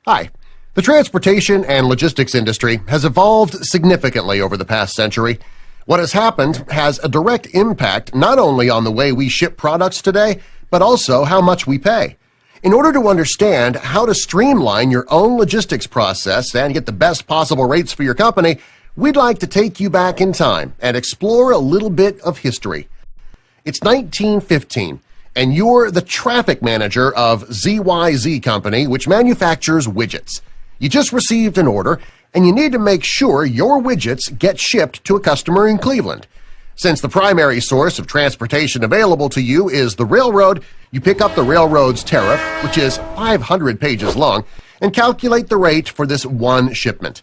Hi. The transportation and logistics industry has evolved significantly over the past century. What has happened has a direct impact not only on the way we ship products today, but also how much we pay. In order to understand how to streamline your own logistics process and get the best possible rates for your company, we'd like to take you back in time and explore a little bit of history. It's 1915, and you're the traffic manager of ZYZ Company, which manufactures widgets. You just received an order, and you need to make sure your widgets get shipped to a customer in Cleveland. Since the primary source of transportation available to you is the railroad, you pick up the railroad's tariff, which is 500 pages long, and calculate the rate for this one shipment.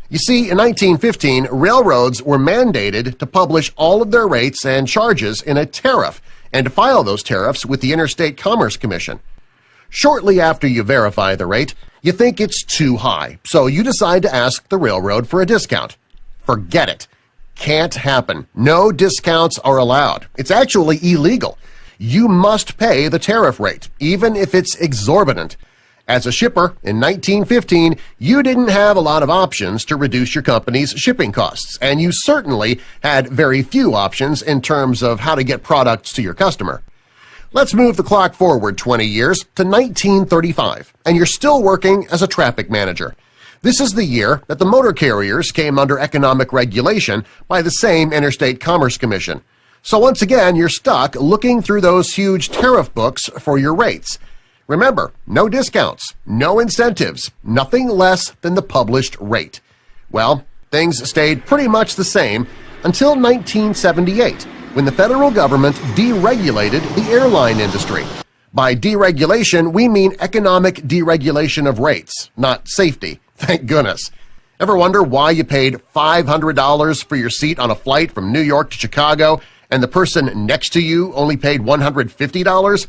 You see, in 1915, railroads were mandated to publish all of their rates and charges in a tariff and to file those tariffs with the Interstate Commerce Commission. Shortly after you verify the rate, you think it's too high, so you decide to ask the railroad for a discount. Forget it. Can't happen. No discounts are allowed. It's actually illegal. You must pay the tariff rate, even if it's exorbitant. As a shipper in 1915, you didn't have a lot of options to reduce your company's shipping costs, and you certainly had very few options in terms of how to get products to your customer. Let's move the clock forward 20 years to 1935, and you're still working as a traffic manager. This is the year that the motor carriers came under economic regulation by the same Interstate Commerce Commission. So once again, you're stuck looking through those huge tariff books for your rates. Remember, no discounts, no incentives, nothing less than the published rate. Well, things stayed pretty much the same until 1978, when the federal government deregulated the airline industry. By deregulation, we mean economic deregulation of rates, not safety. Thank goodness. Ever wonder why you paid $500 for your seat on a flight from New York to Chicago and the person next to you only paid $150?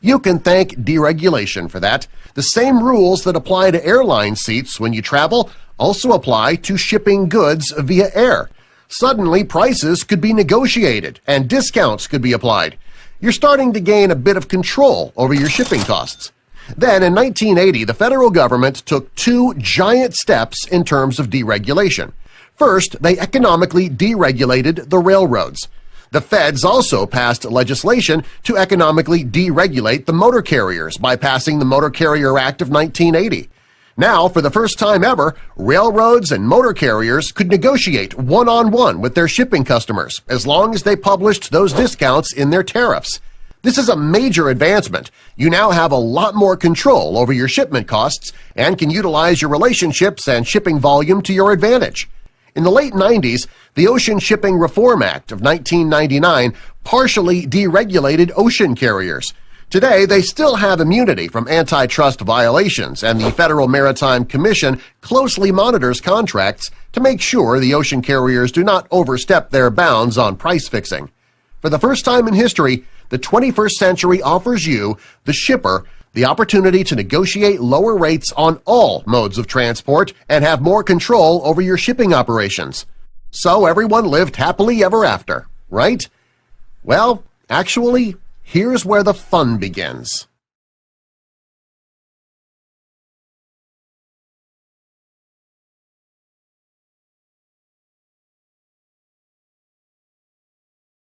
You can thank deregulation for that. The same rules that apply to airline seats when you travel also apply to shipping goods via air. Suddenly, prices could be negotiated and discounts could be applied. You're starting to gain a bit of control over your shipping costs. Then, in 1980, the federal government took two giant steps in terms of deregulation. First, they economically deregulated the railroads. The feds also passed legislation to economically deregulate the motor carriers by passing the Motor Carrier Act of 1980. Now, for the first time ever, railroads and motor carriers could negotiate one-on-one with their shipping customers as long as they published those discounts in their tariffs. This is a major advancement. You now have a lot more control over your shipment costs and can utilize your relationships and shipping volume to your advantage. In the late 90s, the Ocean Shipping Reform Act of 1999 partially deregulated ocean carriers. Today, they still have immunity from antitrust violations, and the Federal Maritime Commission closely monitors contracts to make sure the ocean carriers do not overstep their bounds on price fixing. For the first time in history, the 21st century offers you, the shipper, the opportunity to negotiate lower rates on all modes of transport and have more control over your shipping operations. So everyone lived happily ever after, right? Well, actually, here's where the fun begins.